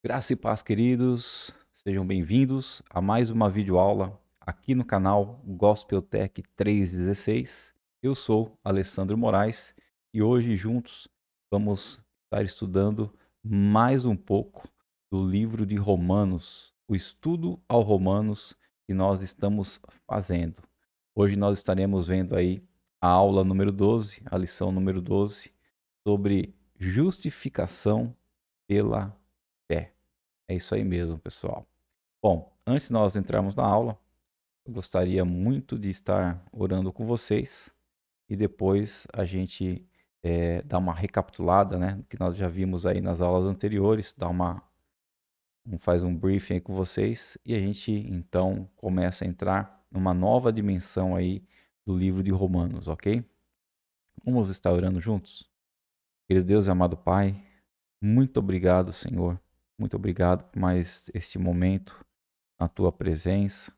Graça e paz, queridos. Sejam bem-vindos a mais uma videoaula aqui no canal Gospel Tech 316. Eu sou Alessandro Moraes e hoje juntos vamos estar estudando mais um pouco do livro de Romanos, o estudo ao Romanos que nós estamos fazendo. Hoje nós estaremos vendo aí a aula número 12, a lição número 12, sobre justificação pela fé. É isso aí mesmo, pessoal. Bom, antes de nós entrarmos na aula, eu gostaria muito de estar orando com vocês e depois a gente dá uma recapitulada, né, do que nós já vimos aí nas aulas anteriores, faz um briefing aí com vocês e a gente então começa a entrar numa nova dimensão aí do livro de Romanos, ok? Vamos estar orando juntos? Querido Deus e amado Pai, muito obrigado, Senhor. Muito obrigado por mais este momento na tua presença.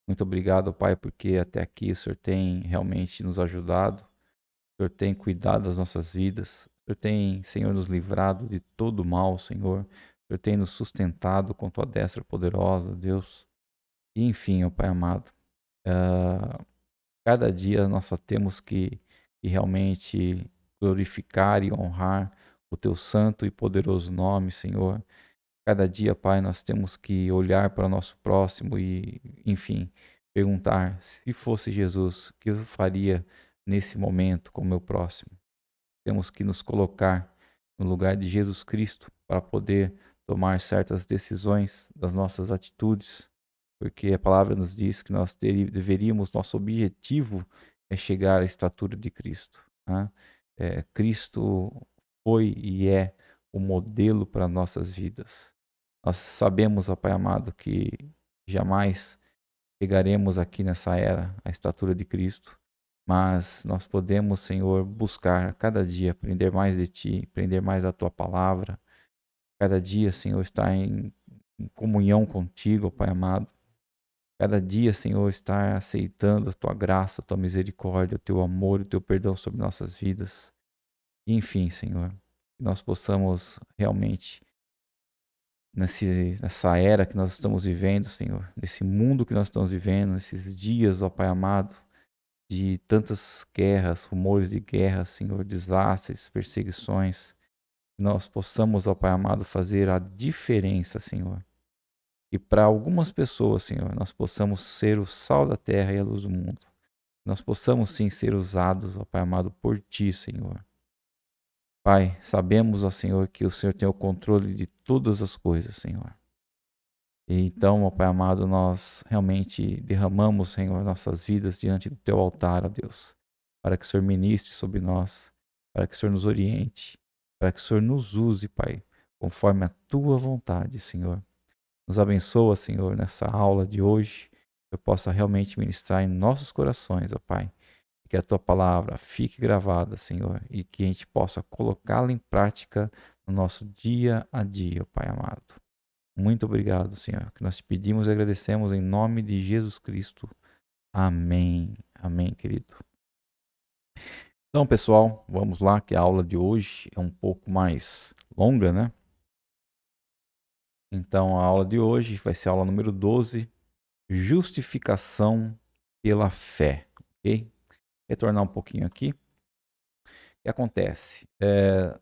Muito obrigado, Pai, porque até aqui o Senhor tem realmente nos ajudado, o Senhor tem cuidado das nossas vidas, o Senhor tem, Senhor, nos livrado de todo mal, Senhor. O Senhor tem nos sustentado com tua destra poderosa, Deus. E enfim, ó Pai amado, ah, cada dia nós só temos que realmente glorificar e honrar o teu santo e poderoso nome, Senhor. Cada dia, Pai, nós temos que olhar para o nosso próximo e, enfim, perguntar: se fosse Jesus, o que eu faria nesse momento com o meu próximo? Temos que nos colocar no lugar de Jesus Cristo para poder tomar certas decisões das nossas atitudes, porque a palavra nos diz que deveríamos, nosso objetivo é chegar à estatura de Cristo, né? Cristo foi e é o modelo para nossas vidas. Nós sabemos, ó Pai amado, que jamais chegaremos aqui nessa era à estatura de Cristo, mas nós podemos, Senhor, buscar a cada dia aprender mais de Ti, aprender mais da Tua palavra, cada dia, Senhor, estar em comunhão contigo, ó Pai amado. Cada dia, Senhor, estar aceitando a Tua graça, a Tua misericórdia, o Teu amor, o Teu perdão sobre nossas vidas. E, enfim, Senhor, que nós possamos realmente nessa era que nós estamos vivendo, Senhor, nesse mundo que nós estamos vivendo, nesses dias, ó Pai amado, de tantas guerras, rumores de guerra, Senhor, desastres, perseguições, que nós possamos, ó Pai amado, fazer a diferença, Senhor. E para algumas pessoas, Senhor, nós possamos ser o sal da terra e a luz do mundo. Nós possamos sim ser usados, ó Pai amado, por Ti, Senhor. Pai, sabemos, ó Senhor, que o Senhor tem o controle de todas as coisas, Senhor. E então, ó Pai amado, nós realmente derramamos, Senhor, nossas vidas diante do Teu altar, ó Deus, para que o Senhor ministre sobre nós, para que o Senhor nos oriente, para que o Senhor nos use, Pai, conforme a Tua vontade, Senhor. Nos abençoa, Senhor, nessa aula de hoje, que eu possa realmente ministrar em nossos corações, ó Pai, que a Tua palavra fique gravada, Senhor, e que a gente possa colocá-la em prática no nosso dia a dia, ó Pai amado. Muito obrigado, Senhor, que nós te pedimos e agradecemos em nome de Jesus Cristo. Amém. Amém, querido. Então, pessoal, vamos lá, que a aula de hoje é um pouco mais longa, né? Então, a aula de hoje vai ser a aula número 12, justificação pela fé, ok? Retornar um pouquinho aqui. O que acontece?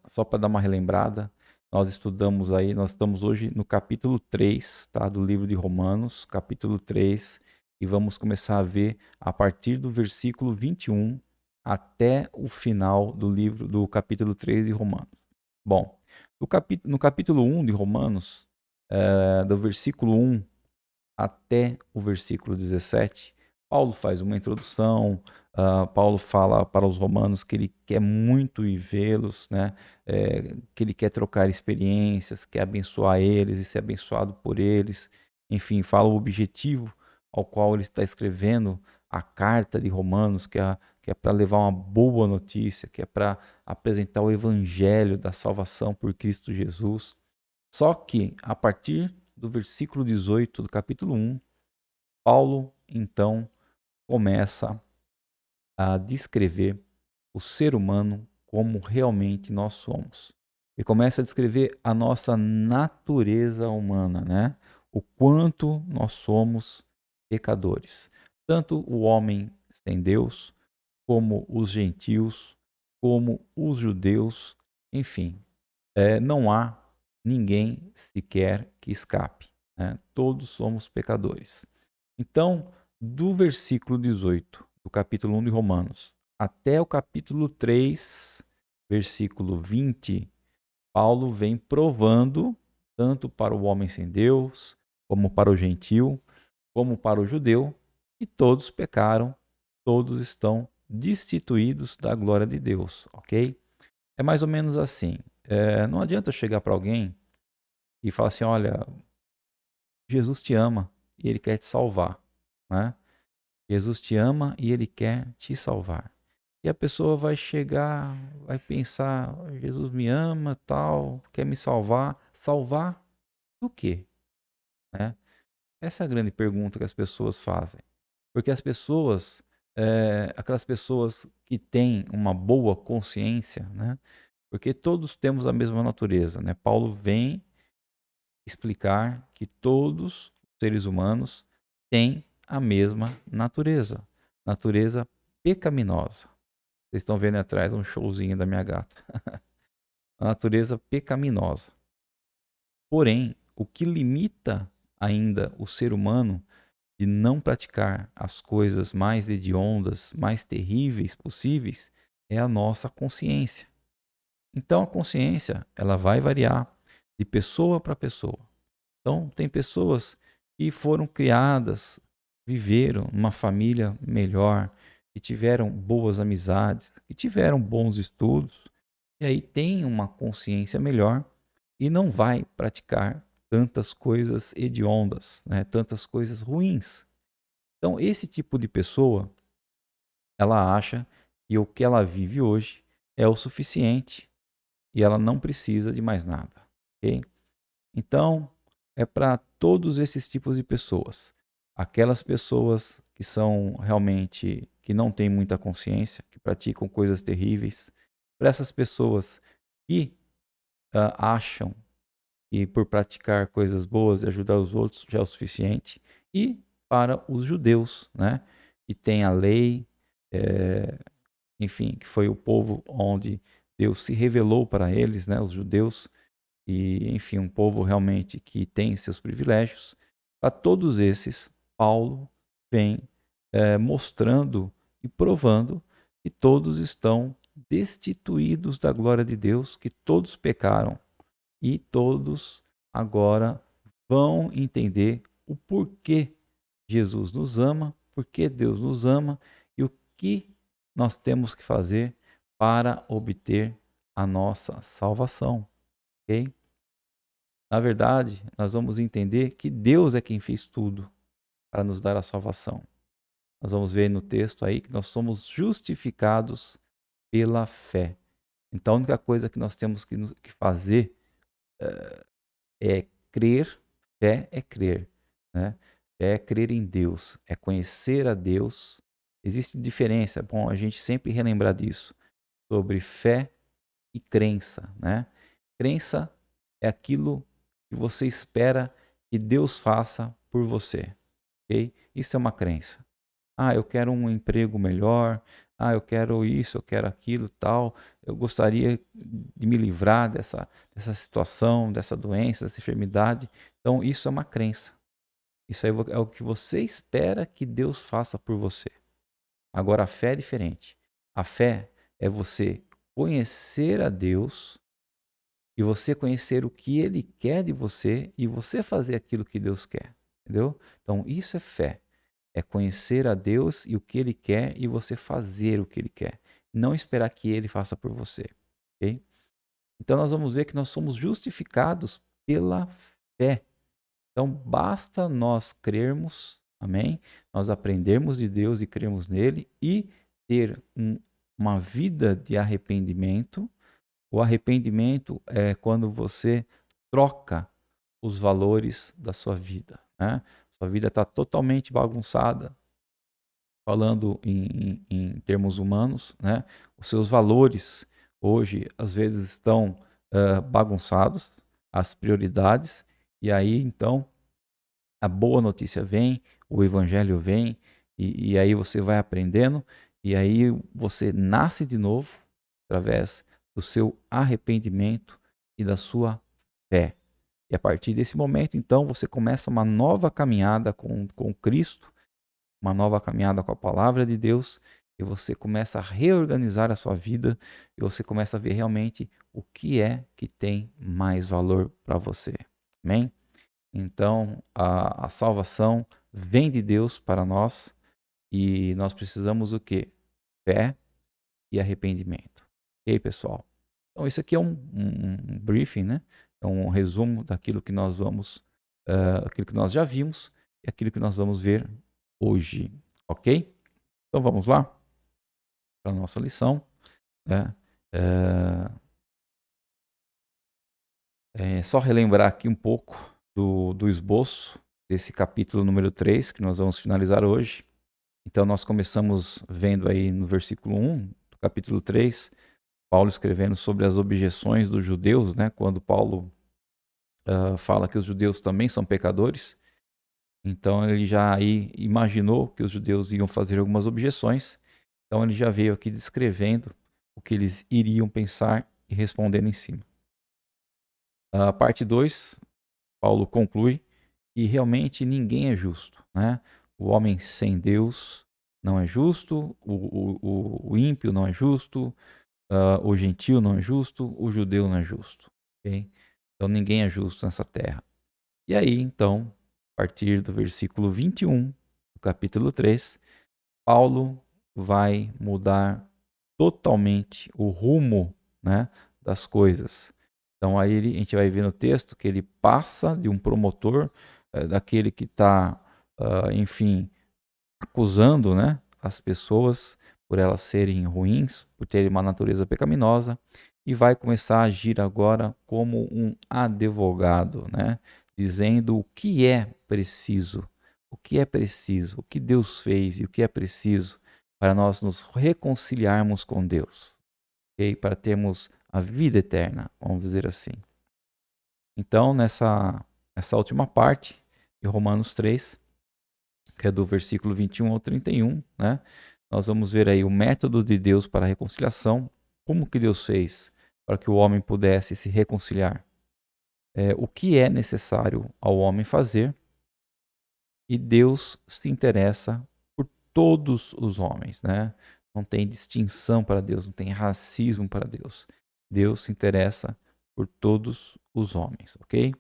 Só para dar uma relembrada, nós estudamos aí, nós estamos hoje no capítulo 3, tá, do livro de Romanos, capítulo 3, e vamos começar a ver a partir do versículo 21 até o final do livro, do capítulo 3 de Romanos. Bom, no capítulo 1 de Romanos, do versículo 1 até o versículo 17, Paulo faz uma introdução. Paulo fala para os romanos que ele quer muito ir vê-los, né? Que ele quer trocar experiências, quer abençoar eles e ser abençoado por eles. Enfim, fala o objetivo ao qual ele está escrevendo a carta de Romanos, que é para levar uma boa notícia, que é para apresentar o evangelho da salvação por Cristo Jesus. Só que, a partir do versículo 18 do capítulo 1, Paulo, então, começa a descrever o ser humano como realmente nós somos. Ele começa a descrever a nossa natureza humana, né? O quanto nós somos pecadores. Tanto o homem sem Deus, como os gentios, como os judeus, enfim, não há ninguém sequer que escape, né? Todos somos pecadores. Então, do versículo 18 do capítulo 1 de Romanos até o capítulo 3, versículo 20, Paulo vem provando, tanto para o homem sem Deus, como para o gentio, como para o judeu, que todos pecaram, todos estão destituídos da glória de Deus, ok? É mais ou menos assim. Não adianta chegar para alguém e falar assim: olha, Jesus te ama e ele quer te salvar, né? Jesus te ama e ele quer te salvar. E a pessoa vai chegar, vai pensar: Jesus me ama, tal, quer me salvar. Salvar do quê? Né? Essa é a grande pergunta que as pessoas fazem. Porque as pessoas, aquelas pessoas que têm uma boa consciência, né? Porque todos temos a mesma natureza, né? Paulo vem explicar que todos os seres humanos têm a mesma natureza, natureza pecaminosa. Vocês estão vendo atrás um showzinho da minha gata. A natureza pecaminosa. Porém, o que limita ainda o ser humano de não praticar as coisas mais hediondas, mais terríveis possíveis, é a nossa consciência. Então a consciência, ela vai variar de pessoa para pessoa. Então tem pessoas que foram criadas, viveram numa família melhor, que tiveram boas amizades, que tiveram bons estudos, e aí tem uma consciência melhor e não vai praticar tantas coisas hediondas, né? Tantas coisas ruins. Então, esse tipo de pessoa, ela acha que o que ela vive hoje é o suficiente e ela não precisa de mais nada, ok? Então, é para todos esses tipos de pessoas. Aquelas pessoas que são realmente, que não têm muita consciência, que praticam coisas terríveis, para essas pessoas que acham que por praticar coisas boas e ajudar os outros já é o suficiente, e para os judeus, né, que tem a lei, eh, enfim, que foi o povo onde Deus se revelou para eles, né, os judeus, e enfim, um povo realmente que tem seus privilégios. Para todos esses, Paulo vem mostrando e provando que todos estão destituídos da glória de Deus, que todos pecaram e todos agora vão entender o porquê Jesus nos ama, porquê Deus nos ama e o que nós temos que fazer para obter a nossa salvação, ok? Na verdade, nós vamos entender que Deus é quem fez tudo para nos dar a salvação. Nós vamos ver no texto aí que nós somos justificados pela fé. Então, a única coisa que nós temos que fazer é crer, fé é crer, né? Fé é crer em Deus, é conhecer a Deus. Existe diferença, é bom a gente sempre relembrar disso, sobre fé e crença, né? Crença é aquilo que você espera que Deus faça por você, ok? Isso é uma crença. Ah, eu quero um emprego melhor. Ah, eu quero isso, eu quero aquilo, tal. Eu gostaria de me livrar dessa situação, dessa doença, dessa enfermidade. Então, isso é uma crença. Isso aí é o que você espera que Deus faça por você. Agora, a fé é diferente. A fé é você conhecer a Deus e você conhecer o que Ele quer de você e você fazer aquilo que Deus quer. Entendeu? Então, isso é fé. É conhecer a Deus e o que Ele quer e você fazer o que Ele quer. Não esperar que Ele faça por você. Ok? Então nós vamos ver que nós somos justificados pela fé. Então basta nós crermos, amém? Nós aprendermos de Deus e crermos nele e ter uma vida de arrependimento. O arrependimento é quando você troca os valores da sua vida, né? Sua vida está totalmente bagunçada, falando em termos humanos, né? Os seus valores hoje às vezes estão bagunçados, as prioridades, e aí então a boa notícia vem, o evangelho vem, e aí você vai aprendendo, e aí você nasce de novo através do seu arrependimento e da sua fé. E a partir desse momento, então, você começa uma nova caminhada com Cristo, uma nova caminhada com a palavra de Deus, e você começa a reorganizar a sua vida, e você começa a ver realmente o que é que tem mais valor para você. Amém? Então, a salvação vem de Deus para nós, e nós precisamos o quê? Fé e arrependimento. Ok, pessoal? Então, isso aqui é um briefing, né? É um resumo daquilo que nós vamos, aquilo que nós já vimos e aquilo que nós vamos ver hoje. Ok? Então, vamos lá para a nossa lição. Né? Só relembrar aqui um pouco do esboço desse capítulo número 3, que nós vamos finalizar hoje. Então, nós começamos vendo aí no versículo 1 do capítulo 3, Paulo escrevendo sobre as objeções dos judeus, né? Quando Paulo fala que os judeus também são pecadores. Então, ele já aí imaginou que os judeus iam fazer algumas objeções. Então, ele já veio aqui descrevendo o que eles iriam pensar e respondendo em cima. A parte 2, Paulo conclui que realmente ninguém é justo, né? O homem sem Deus não é justo, o ímpio não é justo, o gentio não é justo, o judeu não é justo. Okay? Então ninguém é justo nessa terra. E aí, então, a partir do versículo 21 do capítulo 3, Paulo vai mudar totalmente o rumo, né, das coisas. Então aí a gente vai ver no texto que ele passa de um promotor, daquele que está, enfim, acusando, né, as pessoas por elas serem ruins, por terem uma natureza pecaminosa, e vai começar a agir agora como um advogado, né, dizendo o que é preciso, o que Deus fez e o que é preciso para nós nos reconciliarmos com Deus, ok? Para termos a vida eterna, vamos dizer assim. Então, nessa última parte de Romanos 3, que é do versículo 21 ao 31, né? Nós vamos ver aí o método de Deus para a reconciliação, como que Deus fez para que o homem pudesse se reconciliar, o que é necessário ao homem fazer, e Deus se interessa por todos os homens, né? Não tem distinção para Deus, não tem racismo para Deus. Deus se interessa por todos os homens, ok?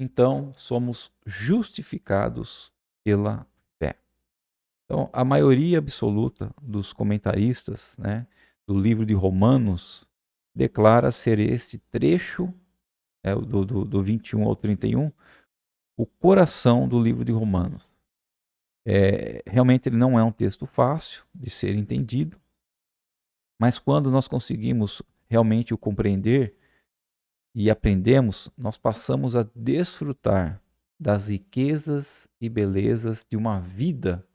Então, somos justificados pela fé. Então, a maioria absoluta dos comentaristas, né, do livro de Romanos declara ser este trecho, do 21 ao 31, o coração do livro de Romanos. Realmente ele não é um texto fácil de ser entendido, mas quando nós conseguimos realmente o compreender e aprendemos, nós passamos a desfrutar das riquezas e belezas de uma vida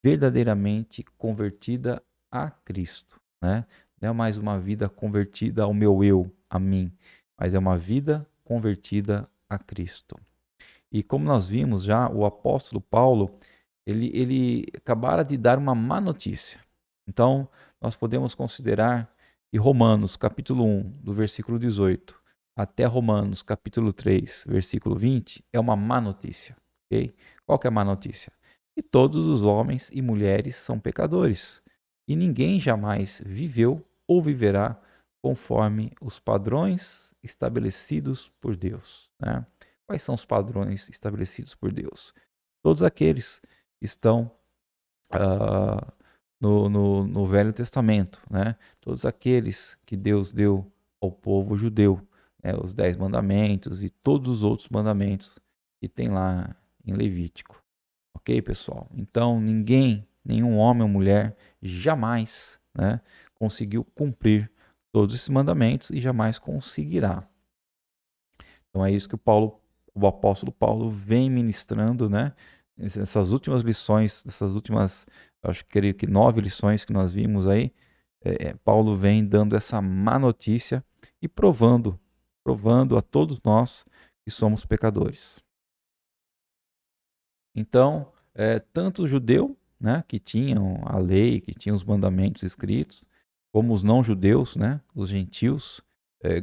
verdadeiramente convertida a Cristo, né? Não é mais uma vida convertida ao meu eu, a mim, mas é uma vida convertida a Cristo. E como nós vimos já, o apóstolo Paulo, ele acabara de dar uma má notícia. Então, nós podemos considerar que Romanos, capítulo 1, do versículo 18, até Romanos, capítulo 3, versículo 20, é uma má notícia. Okay? Qual que é a má notícia? Que todos os homens e mulheres são pecadores, e ninguém jamais viveu ou viverá conforme os padrões estabelecidos por Deus, né? Quais são os padrões estabelecidos por Deus? Todos aqueles que estão no Velho Testamento, né? Todos aqueles que Deus deu ao povo judeu, né? Os 10 mandamentos e todos os outros mandamentos que tem lá em Levítico. Ok, pessoal? Então, nenhum homem ou mulher, jamais, né, conseguiu cumprir todos esses mandamentos e jamais conseguirá. Então, é isso que o apóstolo Paulo vem ministrando, né? Essas últimas lições, essas últimas, acho que creio que 9 lições que nós vimos aí, Paulo vem dando essa má notícia e provando a todos nós que somos pecadores. Então, tanto o judeu, né, que tinham a lei, que tinham os mandamentos escritos, como os não-judeus, né, os gentios,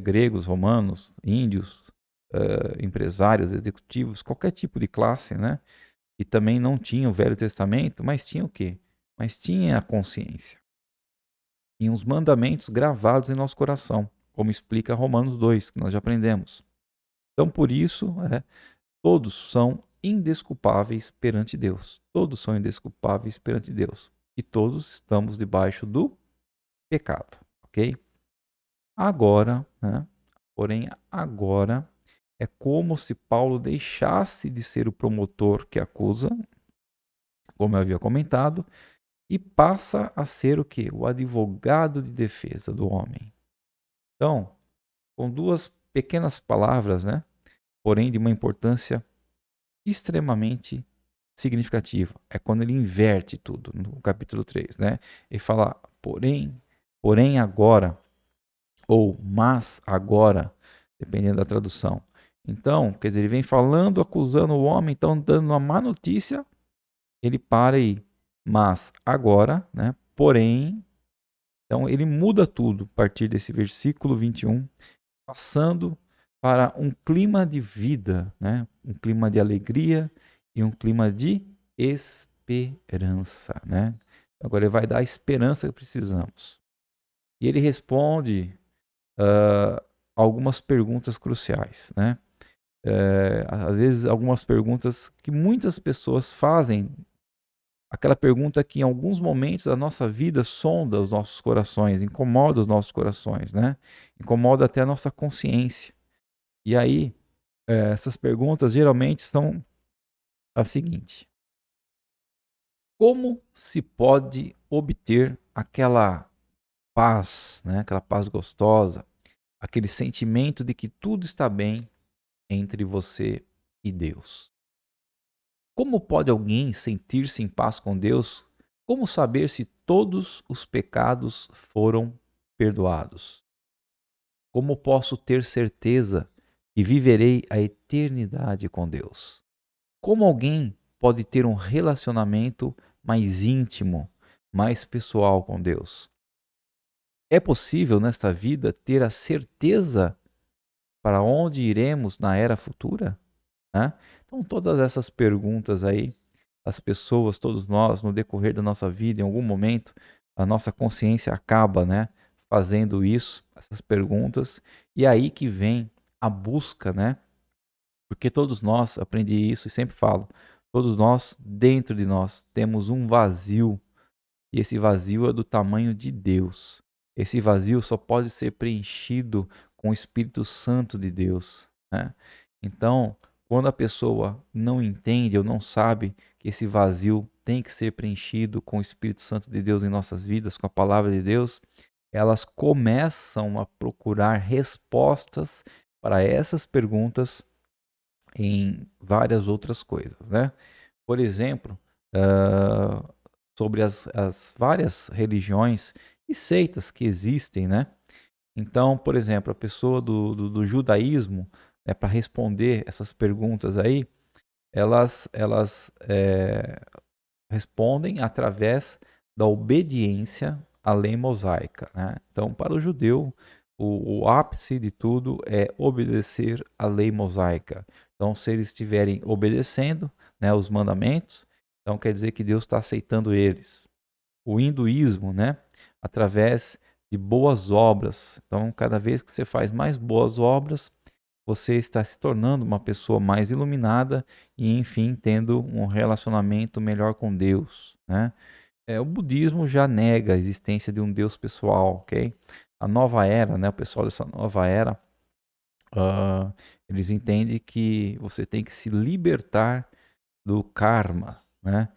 gregos, romanos, índios, empresários, executivos, qualquer tipo de classe, né, e também não tinham o Velho Testamento, mas tinha o quê? Mas tinha a consciência. Tinha os mandamentos gravados em nosso coração, como explica Romanos 2, que nós já aprendemos. Então, por isso, todos são indesculpáveis perante Deus. Todos são indesculpáveis perante Deus. E todos estamos debaixo do pecado, ok? Agora, né? Porém, agora é como se Paulo deixasse de ser o promotor que acusa, como eu havia comentado, e passa a ser o quê? O advogado de defesa do homem. Então, com duas pequenas palavras, né? Porém de uma importância extremamente significativa. É quando ele inverte tudo, no capítulo 3, né? Ele fala, porém agora, ou mas agora, dependendo da tradução. Então, quer dizer, ele vem falando, acusando o homem, então dando uma má notícia, ele para aí. Mas agora, né? Porém, então ele muda tudo a partir desse versículo 21, passando para um clima de vida, né? Um clima de alegria e um clima de esperança, né? Agora ele vai dar a esperança que precisamos. E ele responde algumas perguntas cruciais, né? Às vezes algumas perguntas que muitas pessoas fazem, aquela pergunta que em alguns momentos da nossa vida sonda os nossos corações, incomoda os nossos corações, né? Incomoda até a nossa consciência. E aí, essas perguntas geralmente são a seguinte: como se pode obter aquela paz, né? Aquela paz gostosa, aquele sentimento de que tudo está bem entre você e Deus? Como pode alguém sentir-se em paz com Deus? Como saber se todos os pecados foram perdoados? Como posso ter certeza que viverei a eternidade com Deus? Como alguém pode ter um relacionamento mais íntimo, mais pessoal com Deus? É possível nesta vida ter a certeza para onde iremos na era futura? Né? Então, todas essas perguntas aí, as pessoas, todos nós, no decorrer da nossa vida, em algum momento, a nossa consciência acaba, né, fazendo isso, essas perguntas, e aí que vem a busca, né? Porque todos nós, aprendi isso e sempre falo, todos nós, dentro de nós, temos um vazio, e esse vazio é do tamanho de Deus. Esse vazio só pode ser preenchido com o Espírito Santo de Deus, né? Então, quando a pessoa não entende ou não sabe que esse vazio tem que ser preenchido com o Espírito Santo de Deus em nossas vidas, com a palavra de Deus, elas começam a procurar respostas para essas perguntas em várias outras coisas, né? Por exemplo, ah, sobre as várias religiões e seitas que existem, né? Então, por exemplo, a pessoa do judaísmo, para responder essas perguntas aí, elas respondem através da obediência à lei mosaica, né? Então, para o judeu, o ápice de tudo é obedecer à lei mosaica. Então, se eles estiverem obedecendo, né, os mandamentos, então quer dizer que Deus está aceitando eles. O hinduísmo, né, através de boas obras. Então, cada vez que você faz mais boas obras, você está se tornando uma pessoa mais iluminada e, enfim, tendo um relacionamento melhor com Deus, né? O budismo já nega a existência de um Deus pessoal, ok? A nova era, né? O pessoal dessa nova era, ah, eles entendem que você tem que se libertar do karma, né?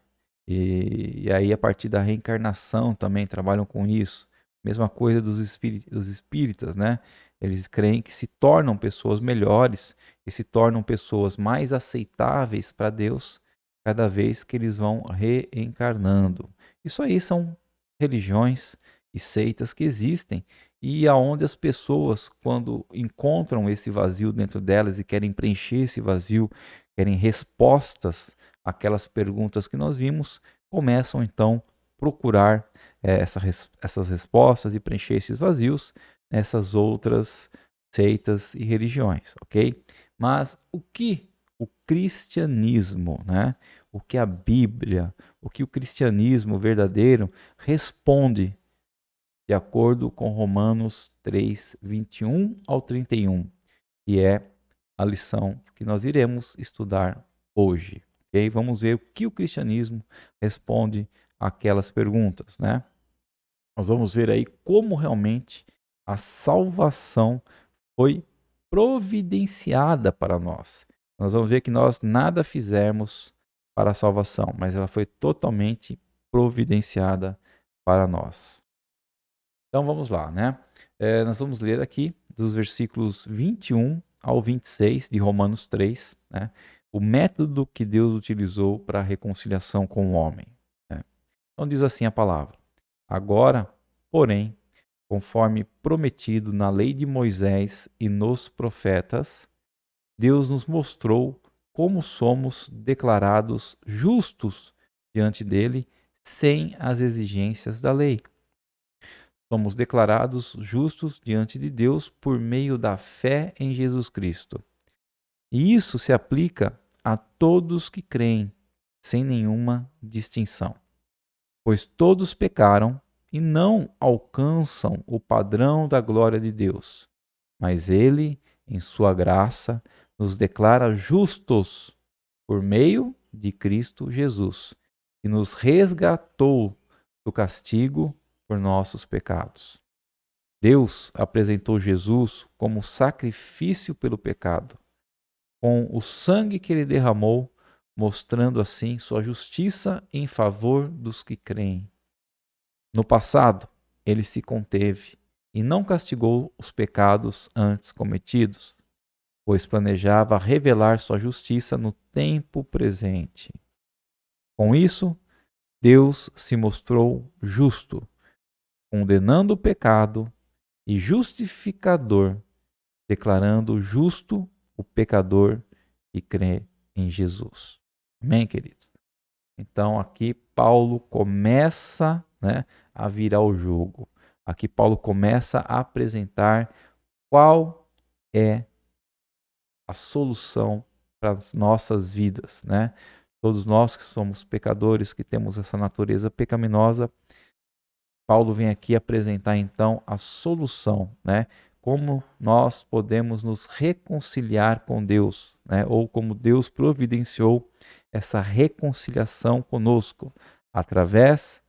E aí, a partir da reencarnação também trabalham com isso. Mesma coisa dos espíritas, né? Eles creem que se tornam pessoas melhores e se tornam pessoas mais aceitáveis para Deus cada vez que eles vão reencarnando. Isso aí são religiões e seitas que existem e aonde as pessoas, quando encontram esse vazio dentro delas e querem preencher esse vazio, querem respostas àquelas perguntas que nós vimos, começam então procurar essas respostas e preencher esses vazios nessas outras seitas e religiões, ok? Mas o que o cristianismo, né? O que a Bíblia, o que o cristianismo verdadeiro responde de acordo com Romanos 3, 21 ao 31, que é a lição que nós iremos estudar hoje. Okay? Vamos ver o que o cristianismo responde àquelas perguntas, né? Nós vamos ver aí como realmente a salvação foi providenciada para nós. Nós vamos ver que nós nada fizemos para a salvação, mas ela foi totalmente providenciada para nós. Então vamos lá, né? Nós vamos ler aqui dos versículos 21 ao 26 de Romanos 3, né? O método que Deus utilizou para a reconciliação com o homem. Né? Então diz assim a palavra: Agora, porém, conforme prometido na lei de Moisés e nos profetas, Deus nos mostrou como somos declarados justos diante dele sem as exigências da lei. Somos declarados justos diante de Deus por meio da fé em Jesus Cristo. E isso se aplica a todos que creem, sem nenhuma distinção. Pois todos pecaram e não alcançam o padrão da glória de Deus. Mas Ele, em sua graça, nos declara justos por meio de Cristo Jesus, que nos resgatou do castigo por nossos pecados. Deus apresentou Jesus como sacrifício pelo pecado, com o sangue que ele derramou, mostrando assim sua justiça em favor dos que creem. No passado, ele se conteve e não castigou os pecados antes cometidos, pois planejava revelar sua justiça no tempo presente. Com isso, Deus se mostrou justo, condenando o pecado, e justificador, declarando justo o pecador que crê em Jesus. Amém, queridos? Então aqui Paulo começa, né, a virar o jogo. Aqui Paulo começa a apresentar qual é a solução para as nossas vidas, né? Todos nós que somos pecadores, que temos essa natureza pecaminosa, Paulo vem aqui apresentar então a solução, né? Como nós podemos nos reconciliar com Deus, né? Ou como Deus providenciou essa reconciliação conosco através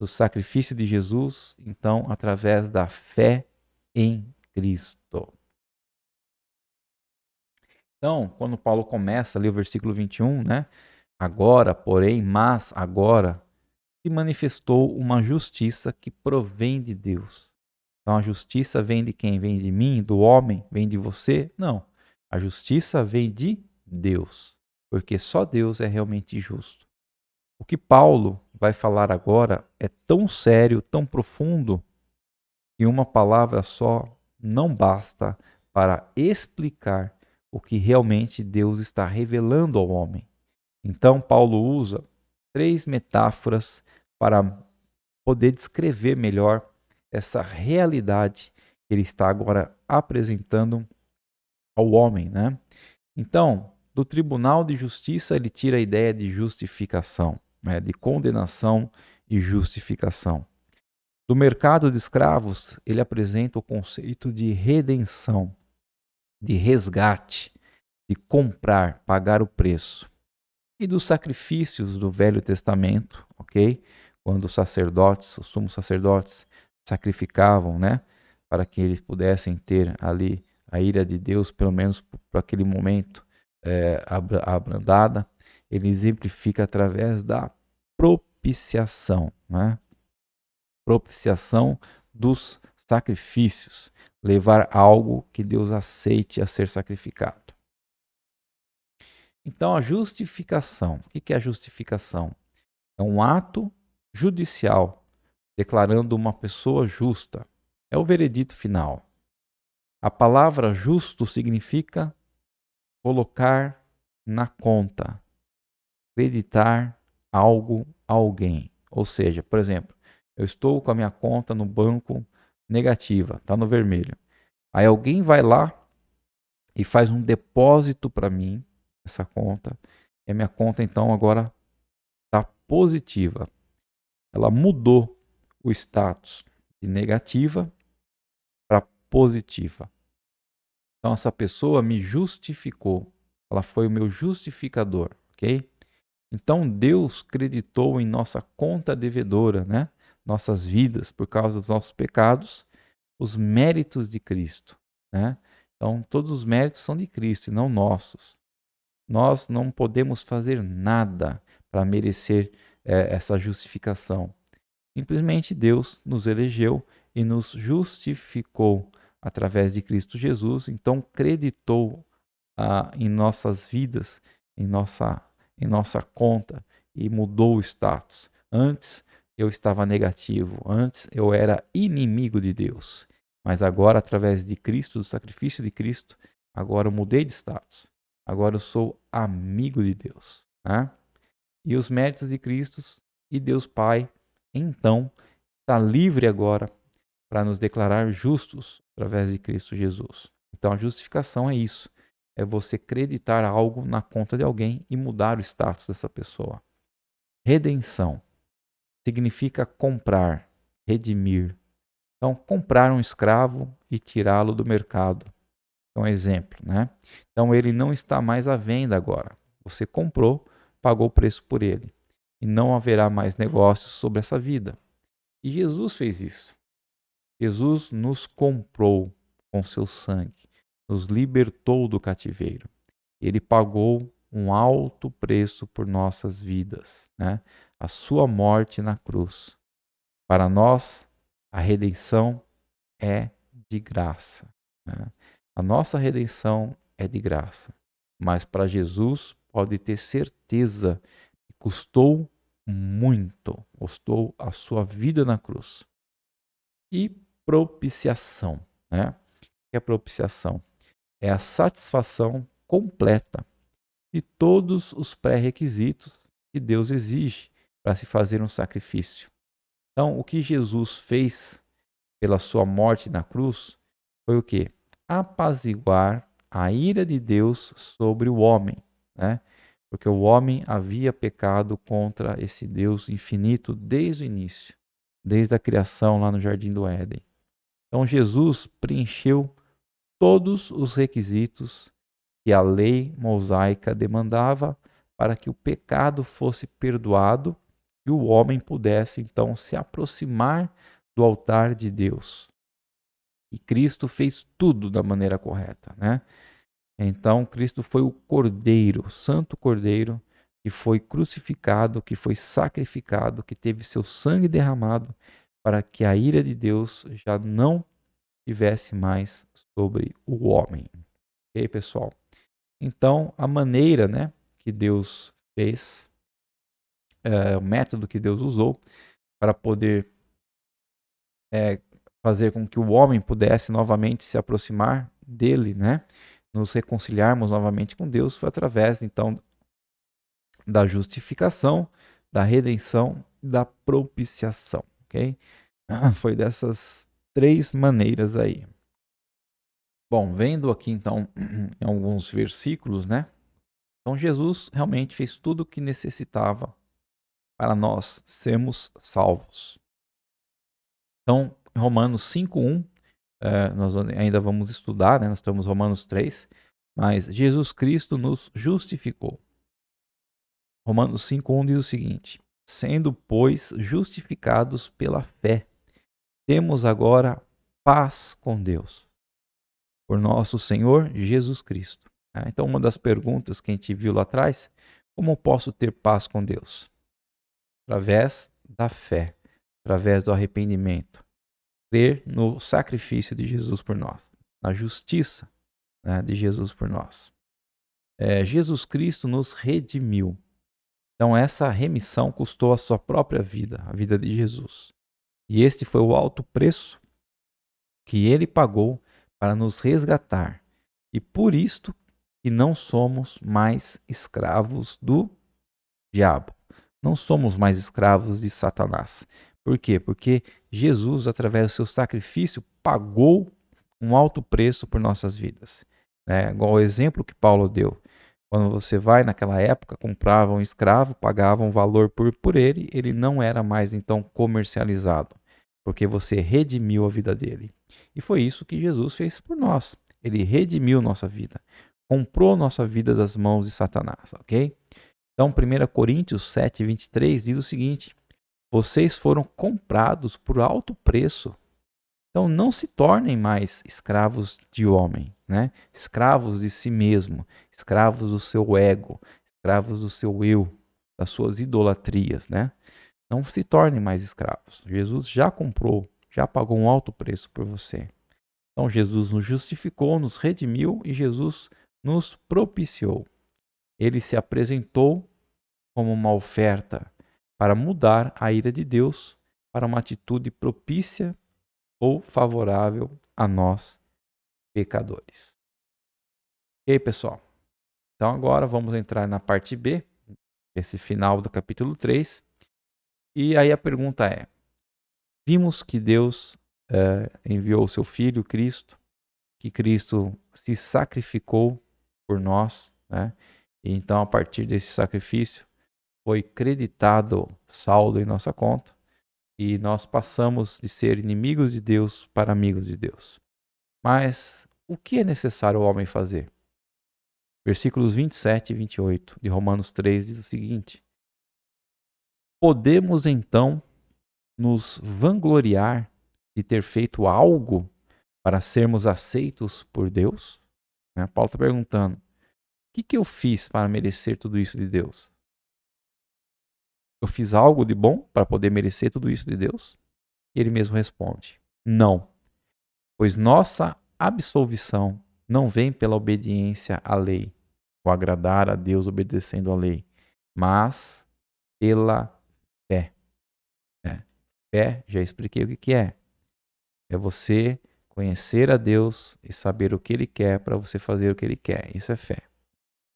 do sacrifício de Jesus, então através da fé em Cristo. Então, quando Paulo começa ali o versículo 21, né? Agora, porém, mas agora se manifestou uma justiça que provém de Deus. Então a justiça vem de quem? Vem de mim, do homem? Vem de você? Não. A justiça vem de Deus, porque só Deus é realmente justo. O que Paulo vai falar agora é tão sério, tão profundo, que uma palavra só não basta para explicar o que realmente Deus está revelando ao homem. Então Paulo usa 3 metáforas para poder descrever melhor essa realidade que ele está agora apresentando ao homem, né? Então, do tribunal de justiça ele tira a ideia de justificação, né? De condenação e justificação. Do mercado de escravos ele apresenta o conceito de redenção, de resgate, de comprar, pagar o preço. E dos sacrifícios do Velho Testamento, ok? Quando os sacerdotes, os sumos sacerdotes, sacrificavam, né? Para que eles pudessem ter ali a ira de Deus, pelo menos por aquele momento abrandada, ele exemplifica através da propiciação, né? Propiciação dos sacrifícios, levar algo que Deus aceite a ser sacrificado. Então, a justificação. O que é a justificação? É um ato judicial declarando uma pessoa justa. É o veredito final. A palavra justo significa colocar na conta, creditar algo a alguém. Ou seja, por exemplo, eu estou com a minha conta no banco negativa, está no vermelho. Aí alguém vai lá e faz um depósito para mim, essa conta, e a minha conta então agora está positiva. Ela mudou o status de negativa para positiva. Então essa pessoa me justificou, ela foi o meu justificador, ok? Então Deus creditou em nossa conta devedora, né? Nossas vidas, por causa dos nossos pecados, os méritos de Cristo, né? Então todos os méritos são de Cristo e não nossos. Nós não podemos fazer nada para merecer essa justificação. Simplesmente Deus nos elegeu e nos justificou através de Cristo Jesus, então creditou em nossas vidas, em nossa conta e mudou o status. Antes eu estava negativo, antes eu era inimigo de Deus, mas agora através de Cristo, do sacrifício de Cristo, agora eu mudei de status. Agora eu sou amigo de Deus, né? E os méritos de Cristo e Deus Pai, então, está livre agora para nos declarar justos através de Cristo Jesus. Então a justificação é isso. É você creditar algo na conta de alguém e mudar o status dessa pessoa. Redenção significa comprar, redimir. Então, comprar um escravo e tirá-lo do mercado. É um exemplo, né? Então, ele não está mais à venda agora. Você comprou, pagou o preço por ele. E não haverá mais negócios sobre essa vida. E Jesus fez isso. Jesus nos comprou com seu sangue, nos libertou do cativeiro. Ele pagou um alto preço por nossas vidas, né? A sua morte na cruz. Para nós, a redenção é de graça, né? A nossa redenção é de graça, mas para Jesus pode ter certeza que custou muito, custou a sua vida na cruz. E propiciação, né? O que é propiciação? É a satisfação completa de todos os pré-requisitos que Deus exige para se fazer um sacrifício. Então, o que Jesus fez pela sua morte na cruz foi o quê? Apaziguar a ira de Deus sobre o homem, né? Porque o homem havia pecado contra esse Deus infinito desde o início, desde a criação lá no Jardim do Éden. Então Jesus preencheu todos os requisitos que a lei mosaica demandava para que o pecado fosse perdoado e o homem pudesse então se aproximar do altar de Deus. E Cristo fez tudo da maneira correta, né? Então Cristo foi o Cordeiro, Santo Cordeiro, que foi crucificado, que foi sacrificado, que teve seu sangue derramado para que a ira de Deus já não tivesse mais sobre o homem. Ok, pessoal? Então, a maneira, né, que Deus fez, o método que Deus usou para poder fazer com que o homem pudesse novamente se aproximar dele, né, nos reconciliarmos novamente com Deus, foi através, então, da justificação, da redenção e da propiciação, ok? Foi dessas três maneiras aí. Bom, vendo aqui então em alguns versículos, né? Então Jesus realmente fez tudo o que necessitava para nós sermos salvos. Então, Romanos 5:1, nós ainda vamos estudar, né? Nós estamos em Romanos 3, mas Jesus Cristo nos justificou. Romanos 5:1 diz o seguinte: sendo, pois, justificados pela fé, temos agora paz com Deus, por nosso Senhor Jesus Cristo. Então, uma das perguntas que a gente viu lá atrás, como posso ter paz com Deus? Através da fé, através do arrependimento, crer no sacrifício de Jesus por nós, na justiça, né, de Jesus por nós. Jesus Cristo nos redimiu. Então essa remissão custou a sua própria vida, a vida de Jesus. E este foi o alto preço que ele pagou para nos resgatar. E por isto que não somos mais escravos do diabo. Não somos mais escravos de Satanás. Por quê? Porque Jesus, através do seu sacrifício, pagou um alto preço por nossas vidas. Igual o exemplo que Paulo deu. Quando você vai, naquela época, comprava um escravo, pagava um valor por ele, ele não era mais então comercializado, porque você redimiu a vida dele. E foi isso que Jesus fez por nós. Ele redimiu nossa vida, comprou nossa vida das mãos de Satanás, ok? Então, 1 Coríntios 7, 23 diz o seguinte: vocês foram comprados por alto preço. Então, não se tornem mais escravos de homem, né? Escravos de si mesmo, escravos do seu ego, escravos do seu eu, das suas idolatrias, né? Não se tornem mais escravos. Jesus já comprou, já pagou um alto preço por você. Então, Jesus nos justificou, nos redimiu e Jesus nos propiciou. Ele se apresentou como uma oferta para mudar a ira de Deus para uma atitude propícia ou favorável a nós, pecadores. Ok, pessoal? Então agora vamos entrar na parte B, esse final do capítulo 3. E aí a pergunta é: vimos que Deus enviou o seu Filho, Cristo, que Cristo se sacrificou por nós, né? E então, a partir desse sacrifício, foi creditado saldo em nossa conta e nós passamos de ser inimigos de Deus para amigos de Deus. Mas o que é necessário o homem fazer? Versículos 27 e 28 de Romanos 3 diz o seguinte: podemos então nos vangloriar de ter feito algo para sermos aceitos por Deus? Paulo está perguntando: o que eu fiz para merecer tudo isso de Deus? Eu fiz algo de bom para poder merecer tudo isso de Deus? E ele mesmo responde: não, pois nossa absolvição não vem pela obediência à lei, ou agradar a Deus obedecendo à lei, mas pela fé. Fé, já expliquei o que é. É você conhecer a Deus e saber o que Ele quer para você fazer o que Ele quer. Isso é fé.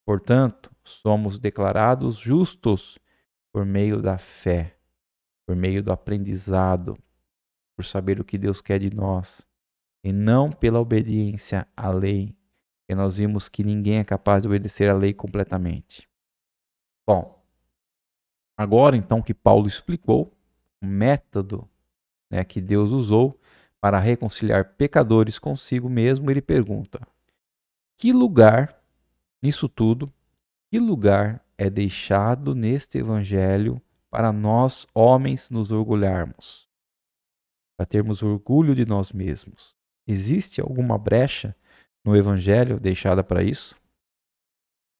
Portanto, somos declarados justos por meio da fé, por meio do aprendizado, por saber o que Deus quer de nós, e não pela obediência à lei, porque nós vimos que ninguém é capaz de obedecer à lei completamente. Bom, agora então que Paulo explicou o método, que Deus usou para reconciliar pecadores consigo mesmo, ele pergunta: que lugar nisso tudo, que lugar é deixado neste evangelho para nós homens nos orgulharmos, para termos orgulho de nós mesmos? Existe alguma brecha no evangelho deixada para isso?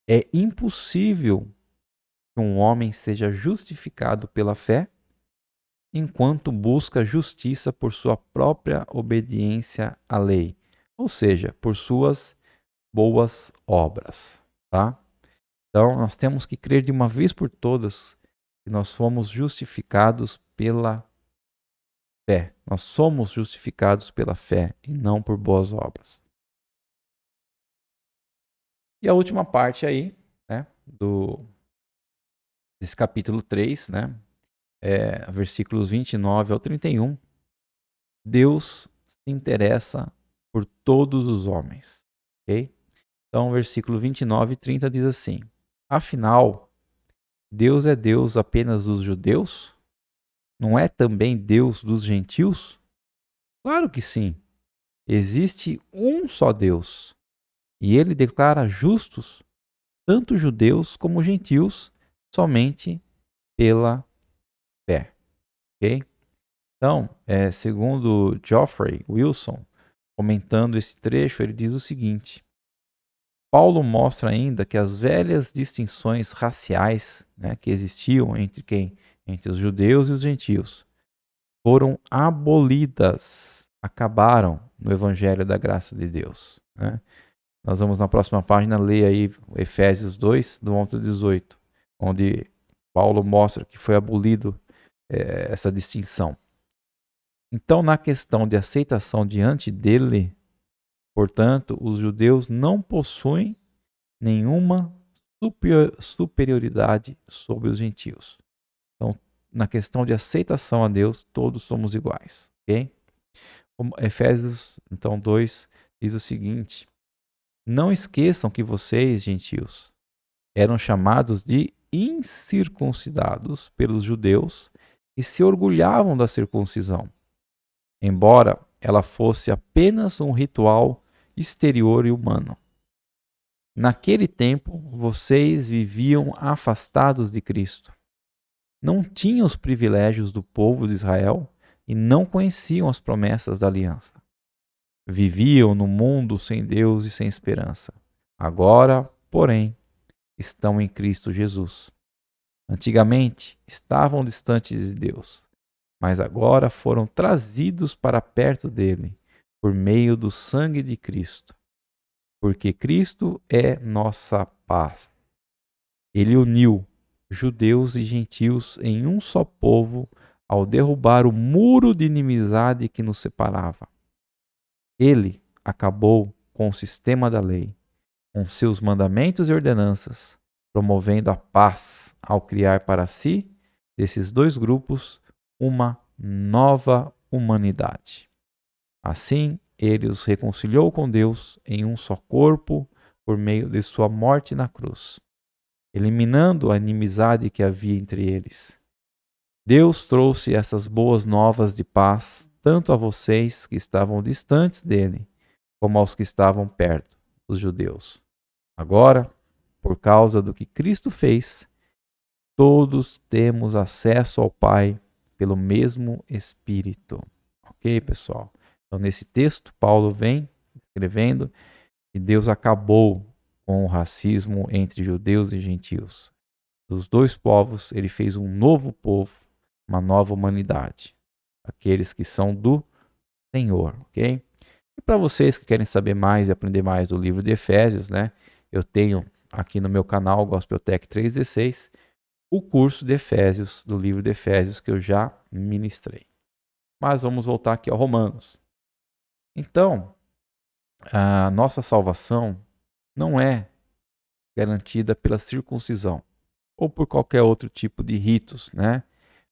É impossível que um homem seja justificado pela fé enquanto busca justiça por sua própria obediência à lei, ou seja, por suas boas obras, tá? Então, nós temos que crer de uma vez por todas que nós fomos justificados pela fé. Nós somos justificados pela fé e não por boas obras. E a última parte aí, desse capítulo 3, versículos 29 ao 31, Deus se interessa por todos os homens, ok? Então, versículo 29 e 30 diz assim: afinal, Deus é Deus apenas dos judeus? Não é também Deus dos gentios? Claro que sim. Existe um só Deus, e ele declara justos tanto judeus como gentios somente pela fé, ok? Então, segundo Geoffrey Wilson, comentando esse trecho, ele diz o seguinte: Paulo mostra ainda que as velhas distinções raciais, que existiam entre quem? Entre os judeus e os gentios, foram abolidas, acabaram no Evangelho da Graça de Deus. Nós vamos na próxima página ler aí Efésios 2, do 11 ao 18, onde Paulo mostra que foi abolido essa distinção. Então, na questão de aceitação diante dele, portanto, os judeus não possuem nenhuma superioridade sobre os gentios. Então, na questão de aceitação a Deus, todos somos iguais, ok? Como Efésios, então, 2 diz o seguinte: não esqueçam que vocês, gentios, eram chamados de incircuncidados pelos judeus e se orgulhavam da circuncisão, embora ela fosse apenas um ritual exterior e humano. Naquele tempo, vocês viviam afastados de Cristo. Não tinham os privilégios do povo de Israel e não conheciam as promessas da aliança. Viviam no mundo sem Deus e sem esperança. Agora, porém, estão em Cristo Jesus. Antigamente estavam distantes de Deus, mas agora foram trazidos para perto dele por meio do sangue de Cristo. Porque Cristo é nossa paz. Ele uniu judeus e gentios em um só povo ao derrubar o muro de inimizade que nos separava. Ele acabou com o sistema da lei, com seus mandamentos e ordenanças, promovendo a paz ao criar para si, desses dois grupos, uma nova humanidade. Assim, ele os reconciliou com Deus em um só corpo por meio de sua morte na cruz, eliminando a inimizade que havia entre eles. Deus trouxe essas boas novas de paz tanto a vocês que estavam distantes dele, como aos que estavam perto, os judeus. Agora, por causa do que Cristo fez, todos temos acesso ao Pai pelo mesmo Espírito. Ok, pessoal? Então, nesse texto, Paulo vem escrevendo que Deus acabou com o racismo entre judeus e gentios. Dos dois povos, ele fez um novo povo, uma nova humanidade. Aqueles que são do Senhor, ok? E para vocês que querem saber mais e aprender mais do livro de Efésios, né? Eu tenho aqui no meu canal, Gospeltech 316, o curso de Efésios, do livro de Efésios, que eu já ministrei. Mas vamos voltar aqui ao Romanos. Então, a nossa salvação não é garantida pela circuncisão ou por qualquer outro tipo de ritos, né?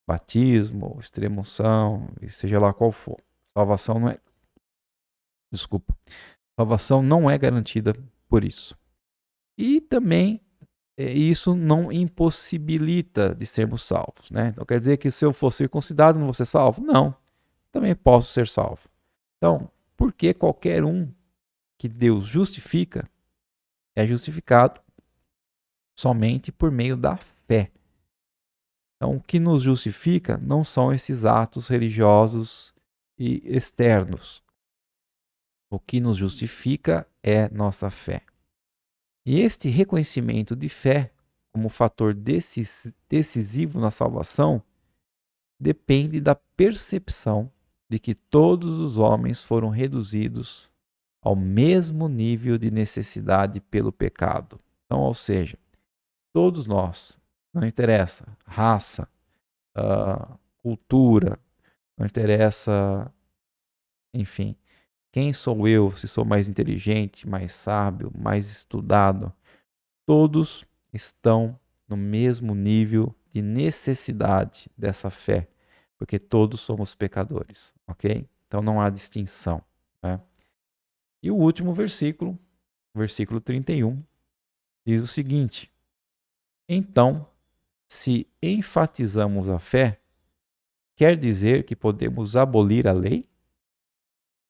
Batismo, extrema-unção, seja lá qual for. Salvação não é, salvação não é garantida por isso. E também isso não impossibilita de sermos salvos, né? Então quer dizer que se eu for circuncidado não vou ser salvo? Não, também posso ser salvo. Então, por que qualquer um que Deus justifica é justificado somente por meio da fé? Então, o que nos justifica não são esses atos religiosos e externos. O que nos justifica é nossa fé. E este reconhecimento de fé como fator decisivo na salvação depende da percepção de que todos os homens foram reduzidos ao mesmo nível de necessidade pelo pecado. Então, ou seja, todos nós, não interessa raça, cultura, não interessa, enfim, quem sou eu, se sou mais inteligente, mais sábio, mais estudado, todos estão no mesmo nível de necessidade dessa fé, porque todos somos pecadores, ok? Então não há distinção, né? E o último versículo, versículo 31, diz o seguinte: então, se enfatizamos a fé, quer dizer que podemos abolir a lei?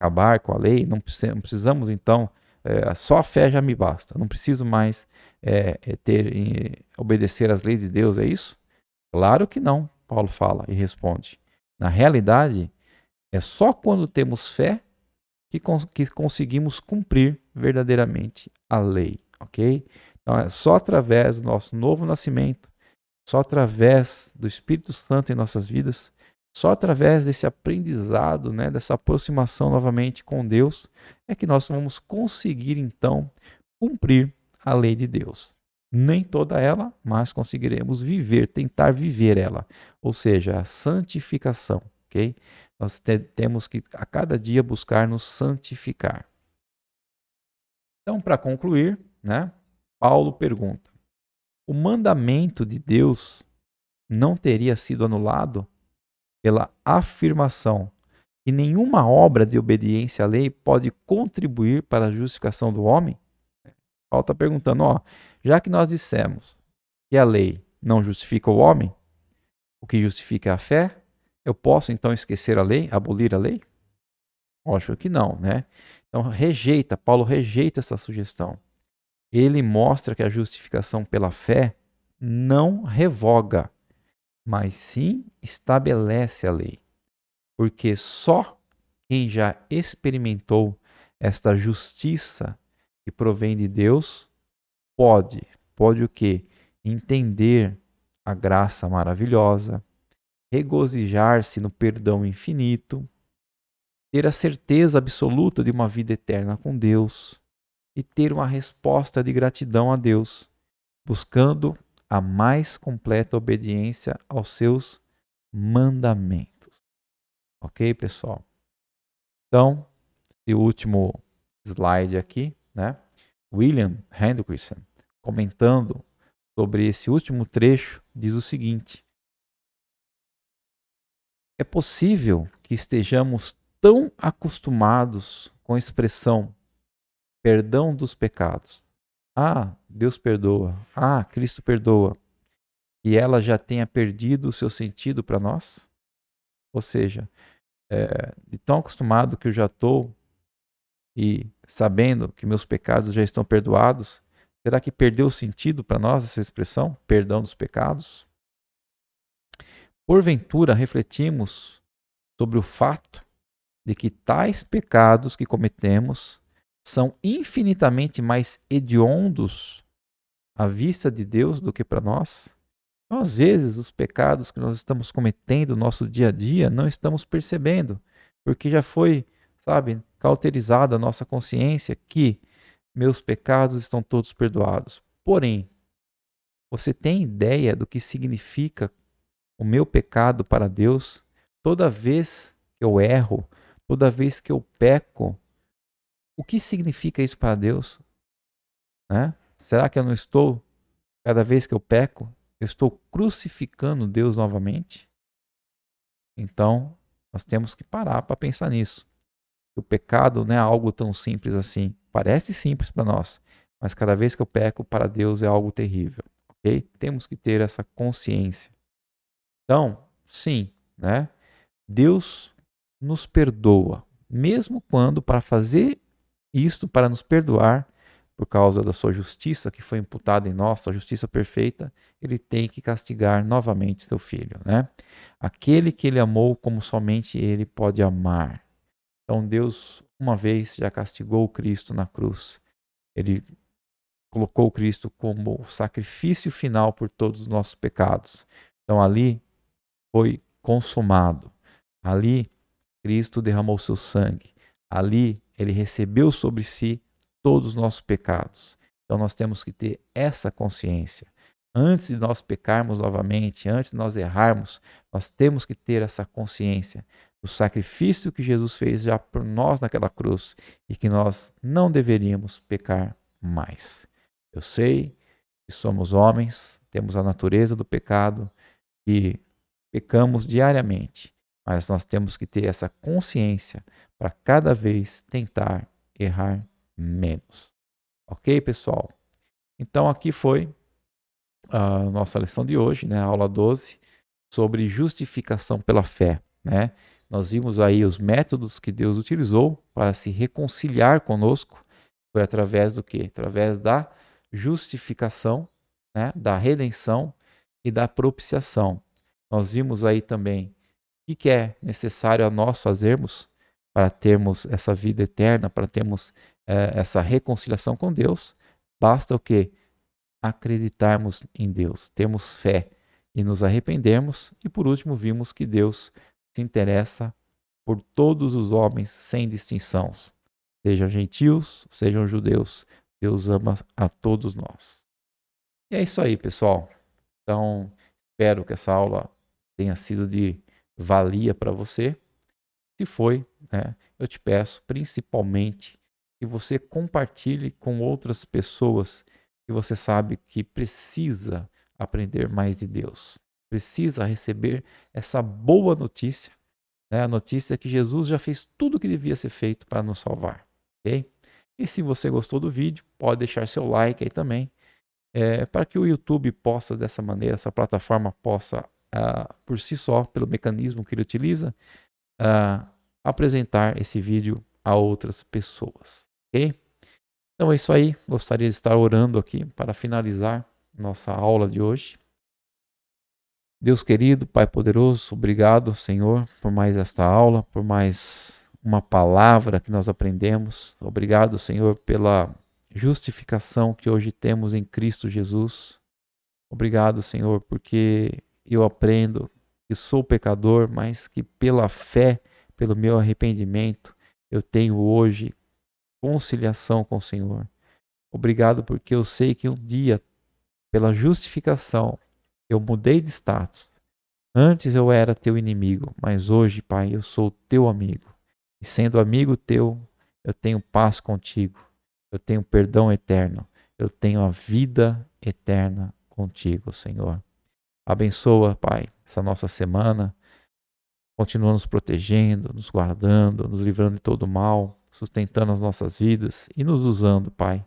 Acabar com a lei? Não precisamos, então, só a fé já me basta. Não preciso mais obedecer às leis de Deus, é isso? Claro que não, Paulo fala e responde. Na realidade, é só quando temos fé que conseguimos cumprir verdadeiramente a lei, ok? Então, é só através do nosso novo nascimento, só através do Espírito Santo em nossas vidas, só através desse aprendizado, né, dessa aproximação novamente com Deus, é que nós vamos conseguir então cumprir a lei de Deus. Nem toda ela, mas conseguiremos viver, tentar viver ela, ou seja, a santificação, ok? Nós temos que a cada dia buscar nos santificar. Então, para concluir, né, Paulo pergunta: o mandamento de Deus não teria sido anulado pela afirmação que nenhuma obra de obediência à lei pode contribuir para a justificação do homem? Paulo está perguntando, já que nós dissemos que a lei não justifica o homem, o que justifica é a fé, eu posso então esquecer a lei, abolir a lei? Acho que não, né? Então Paulo rejeita essa sugestão. Ele mostra que a justificação pela fé não revoga, mas sim estabelece a lei. Porque só quem já experimentou esta justiça que provém de Deus pode o quê? Entender a graça maravilhosa, regozijar-se no perdão infinito, ter a certeza absoluta de uma vida eterna com Deus e ter uma resposta de gratidão a Deus, buscando a mais completa obediência aos seus mandamentos. Ok, pessoal? Então, e o último slide aqui, né? William Hendrickson, comentando sobre esse último trecho, diz o seguinte: é possível que estejamos tão acostumados com a expressão perdão dos pecados. Ah, Deus perdoa. Ah, Cristo perdoa. E ela já tenha perdido o seu sentido para nós? Ou seja, de tão acostumado que eu já estou e sabendo que meus pecados já estão perdoados, será que perdeu o sentido para nós essa expressão, perdão dos pecados? Porventura refletimos sobre o fato de que tais pecados que cometemos são infinitamente mais hediondos à vista de Deus do que para nós? Então, às vezes, os pecados que nós estamos cometendo no nosso dia a dia não estamos percebendo, porque já foi, sabe, cauterizada a nossa consciência que meus pecados estão todos perdoados. Porém, você tem ideia do que significa o meu pecado para Deus? Toda vez que eu erro, toda vez que eu peco, o que significa isso para Deus? Né? Será que eu não estou, cada vez que eu peco, eu estou crucificando Deus novamente? Então, nós temos que parar para pensar nisso. O pecado não é algo tão simples assim. Parece simples para nós, mas cada vez que eu peco para Deus é algo terrível, ok? Temos que ter essa consciência. Então, sim, né? Deus nos perdoa, mesmo quando para fazer isto, para nos perdoar, por causa da sua justiça que foi imputada em nós, a justiça perfeita, ele tem que castigar novamente seu filho, né? Aquele que ele amou como somente ele pode amar. Então Deus uma vez já castigou Cristo na cruz. Ele colocou Cristo como o sacrifício final por todos os nossos pecados. Então ali foi consumado. Ali Cristo derramou seu sangue. Ali ele recebeu sobre si todos os nossos pecados. Então nós temos que ter essa consciência. Antes de nós pecarmos novamente, antes de nós errarmos, nós temos que ter essa consciência do sacrifício que Jesus fez já por nós naquela cruz e que nós não deveríamos pecar mais. Eu sei que somos homens, temos a natureza do pecado e pecamos diariamente, mas nós temos que ter essa consciência para cada vez tentar errar menos. Ok, pessoal? Então aqui foi a nossa lição de hoje, né, a aula 12, sobre justificação pela fé, né? Nós vimos aí os métodos que Deus utilizou para se reconciliar conosco. Foi através do quê? Através da justificação, né, da redenção e da propiciação. Nós vimos aí também o que é necessário a nós fazermos para termos essa vida eterna, para termos essa reconciliação com Deus. Basta o quê? Acreditarmos em Deus, termos fé e nos arrependermos. E por último, vimos que Deus se interessa por todos os homens sem distinção, sejam gentios, sejam judeus. Deus ama a todos nós. E é isso aí, pessoal. Então, espero que essa aula tenha sido de valia para você. Se foi, né, eu te peço principalmente que você compartilhe com outras pessoas que você sabe que precisa aprender mais de Deus, precisa receber essa boa notícia, né? A notícia é que Jesus já fez tudo o que devia ser feito para nos salvar, ok? E se você gostou do vídeo, pode deixar seu like aí também, para que o YouTube possa, dessa maneira, essa plataforma possa, por si só, pelo mecanismo que ele utiliza, ah, apresentar esse vídeo a outras pessoas, ok? Então é isso aí, gostaria de estar orando aqui para finalizar nossa aula de hoje. Deus querido, Pai poderoso, obrigado, Senhor, por mais esta aula, por mais uma palavra que nós aprendemos. Obrigado, Senhor, pela justificação que hoje temos em Cristo Jesus. Obrigado, Senhor, porque eu aprendo que sou pecador, mas que pela fé, pelo meu arrependimento, eu tenho hoje conciliação com o Senhor. Obrigado porque eu sei que um dia, pela justificação, eu mudei de status. Antes eu era teu inimigo, mas hoje, Pai, eu sou teu amigo. E sendo amigo teu, eu tenho paz contigo. Eu tenho perdão eterno. Eu tenho a vida eterna contigo, Senhor. Abençoa, Pai, essa nossa semana. Continua nos protegendo, nos guardando, nos livrando de todo mal, sustentando as nossas vidas e nos usando, Pai.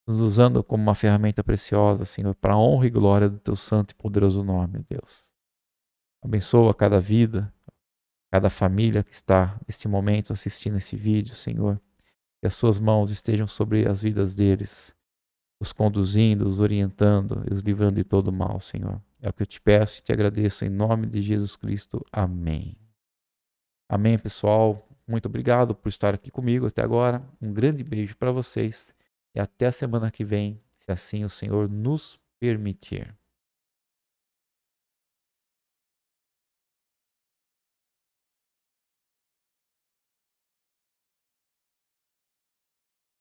Nos usando como uma ferramenta preciosa, Senhor, para a honra e glória do teu santo e poderoso nome, Deus. Abençoa cada vida, cada família que está neste momento assistindo esse vídeo, Senhor. Que as suas mãos estejam sobre as vidas deles, os conduzindo, os orientando e os livrando de todo mal, Senhor. É o que eu te peço e te agradeço em nome de Jesus Cristo. Amém. Amém, pessoal. Muito obrigado por estar aqui comigo até agora. Um grande beijo para vocês e até a semana que vem, se assim o Senhor nos permitir.